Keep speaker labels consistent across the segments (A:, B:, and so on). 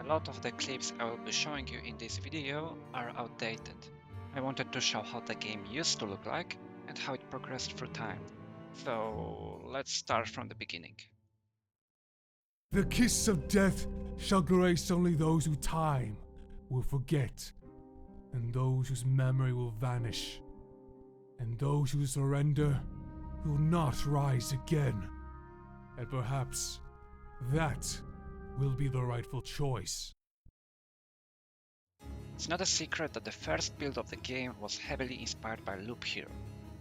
A: lot of the clips I will be showing you in this video are outdated. I wanted to show how the game used to look like and how it progressed through time. So let's start from the beginning.
B: The kiss of death shall grace only those who time will forget, and those whose memory will vanish, and those who surrender will not rise again. And perhaps that will be the rightful choice.
A: It's not a secret that the first build of the game was heavily inspired by Loop Hero.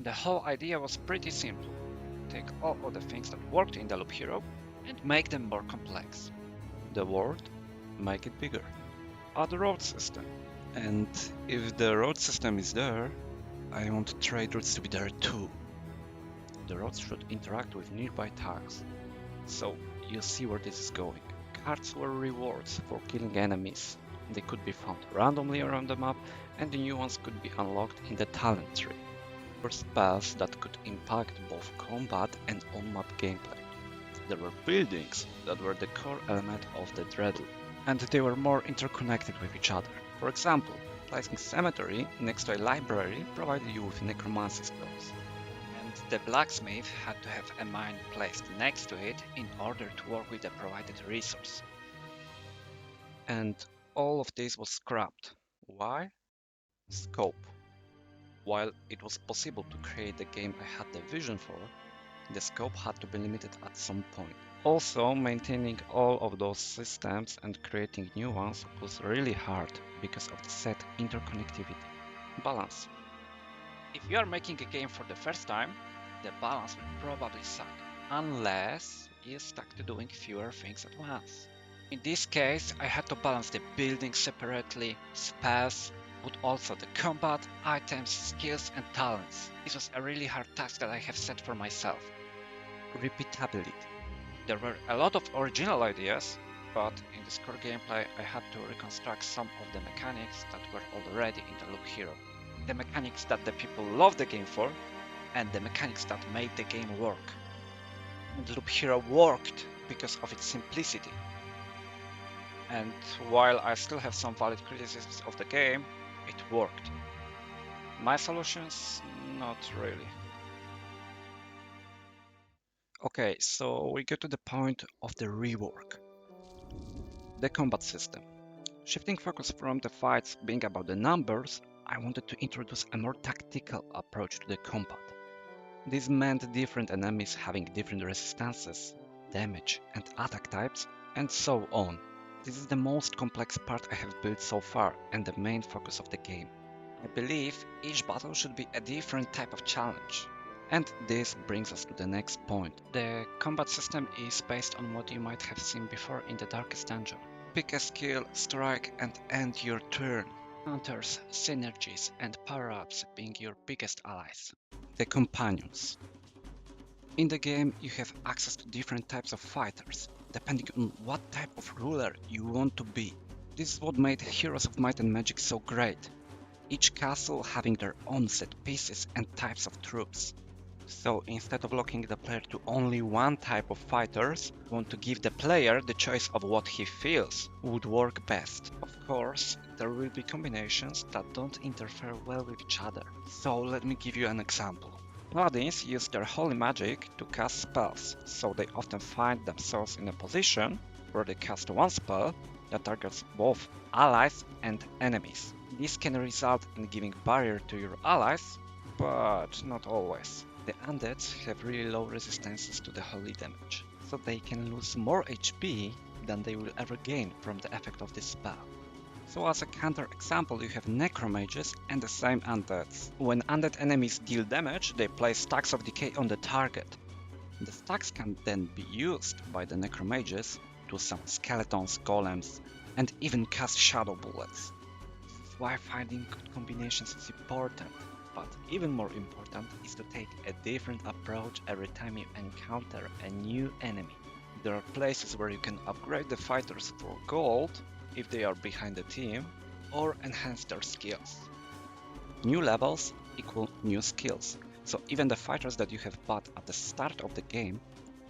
A: The whole idea was pretty simple. Take all of the things that worked in the Loop Hero and make them more complex. The world, make it bigger. Add a road system. And if the road system is there, I want trade routes to be there too. The roads should interact with nearby tiles. So you see where this is going. Cards were rewards for killing enemies. They could be found randomly around the map, and the new ones could be unlocked in the talent tree. There were spells that could impact both combat and on-map gameplay. There were buildings that were the core element of the Dreadloop, and they were more interconnected with each other. For example, placing cemetery next to a library provided you with necromancy spells. And the blacksmith had to have a mine placed next to it in order to work with the provided resource. And all of this was scrapped. Why? Scope. While it was possible to create the game I had the vision for, the scope had to be limited at some point. Also, maintaining all of those systems and creating new ones was really hard because of the set interconnectivity. Balance. If you are making a game for the first time, the balance will probably suck, unless you're stuck to doing fewer things at once. In this case, I had to balance the buildings separately, spells, but also the combat, items, skills and talents. This was a really hard task that I have set for myself. Repeatability. There were a lot of original ideas, but in this core gameplay I had to reconstruct some of the mechanics that were already in the Loop Hero. The mechanics that the people loved the game for, and the mechanics that made the game work. And Loop Hero worked because of its simplicity. And while I still have some valid criticisms of the game, it worked. My solutions? Not really. Okay, so we get to the point of the rework. The combat system. Shifting focus from the fights being about the numbers, I wanted to introduce a more tactical approach to the combat. This meant different enemies having different resistances, damage and attack types, and so on. This is the most complex part I have built so far and the main focus of the game. I believe each battle should be a different type of challenge. And this brings us to the next point. The combat system is based on what you might have seen before in the Darkest Dungeon. Pick a skill, strike and end your turn. Counters, synergies and power-ups being your biggest allies. The companions. In the game you have access to different types of fighters, depending on what type of ruler you want to be. This is what made Heroes of Might and Magic so great. Each castle having their own set pieces and types of troops. So instead of locking the player to only one type of fighters, we want to give the player the choice of what he feels would work best. Of course, there will be combinations that don't interfere well with each other. So let me give you an example. Paladins use their holy magic to cast spells, so they often find themselves in a position where they cast one spell that targets both allies and enemies. This can result in giving barrier to your allies, but not always. The undead have really low resistances to the holy damage, so they can lose more HP than they will ever gain from the effect of this spell. So as a counter example, you have necromages and the same undeads. When undead enemies deal damage, they place stacks of decay on the target. The stacks can then be used by the necromages to summon skeletons, golems, and even cast shadow bullets. This is why finding good combinations is important, but even more important is to take a different approach every time you encounter a new enemy. There are places where you can upgrade the fighters for gold if they are behind the team, or enhance their skills. New levels equal new skills, so even the fighters that you have bought at the start of the game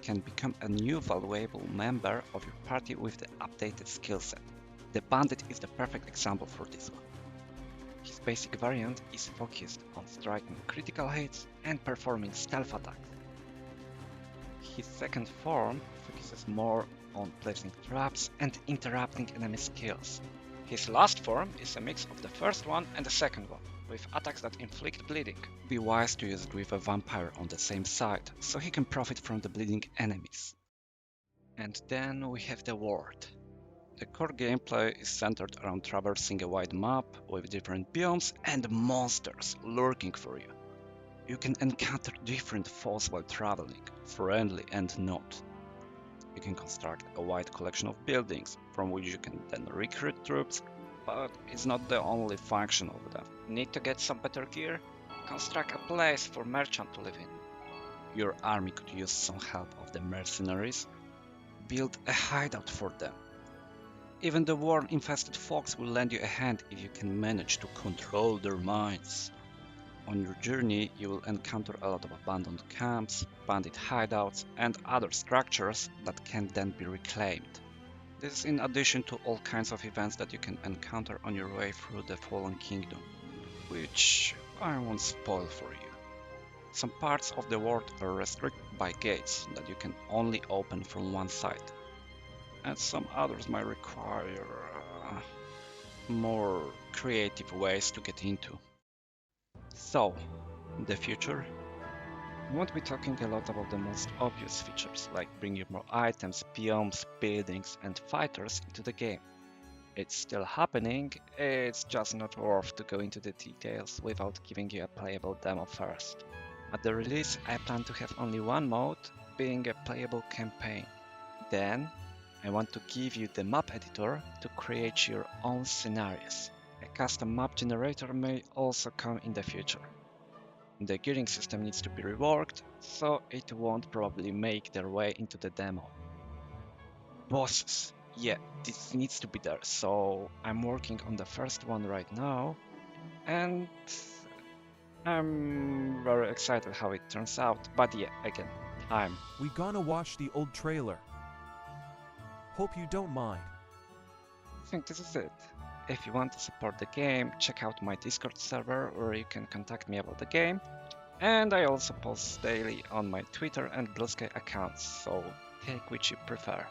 A: can become a new valuable member of your party with the updated skill set. The bandit is the perfect example for this one. His basic variant is focused on striking critical hits and performing stealth attacks. His second form focuses more on placing traps and interrupting enemy skills. His last form is a mix of the first one and the second one, with attacks that inflict bleeding. Be wise to use it with a vampire on the same side, so he can profit from the bleeding enemies. And then we have the world. The core gameplay is centered around traversing a wide map with different biomes and monsters lurking for you. You can encounter different foes while traveling, friendly and not. You can construct a wide collection of buildings from which you can then recruit troops, but it's not the only function of them. Need to get some better gear? Construct a place for merchant to live in. Your army could use some help of the mercenaries. Build a hideout for them. Even the worm-infested fox will lend you a hand if you can manage to control their minds. On your journey, you will encounter a lot of abandoned camps, bandit hideouts, and other structures that can then be reclaimed. This is in addition to all kinds of events that you can encounter on your way through the Fallen Kingdom, which I won't spoil for you. Some parts of the world are restricted by gates that you can only open from one side, and some others might require more creative ways to get into. So, the future? We won't be talking a lot about the most obvious features, like bringing more items, biomes, buildings, and fighters into the game. It's still happening, it's just not worth to go into the details without giving you a playable demo first. At the release, I plan to have only one mode, being a playable campaign. Then, I want to give you the map editor to create your own scenarios. A custom map generator may also come in the future. The gearing system needs to be reworked, so it won't probably make their way into the demo. Bosses. Yeah, this needs to be there, so I'm working on the first one right now, and I'm very excited how it turns out, but yeah, again, time.
C: We gonna watch the old trailer. Hope you don't mind.
A: I think this is it. If you want to support the game, check out my Discord server where you can contact me about the game. And I also post daily on my Twitter and Blue Sky accounts, so take which you prefer.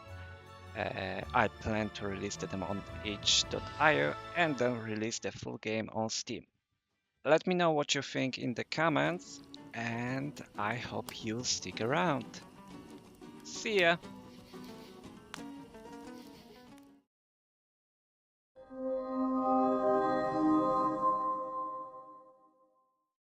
A: I plan to release the demo on itch.io and then release the full game on Steam. Let me know what you think in the comments, and I hope you'll stick around. See ya!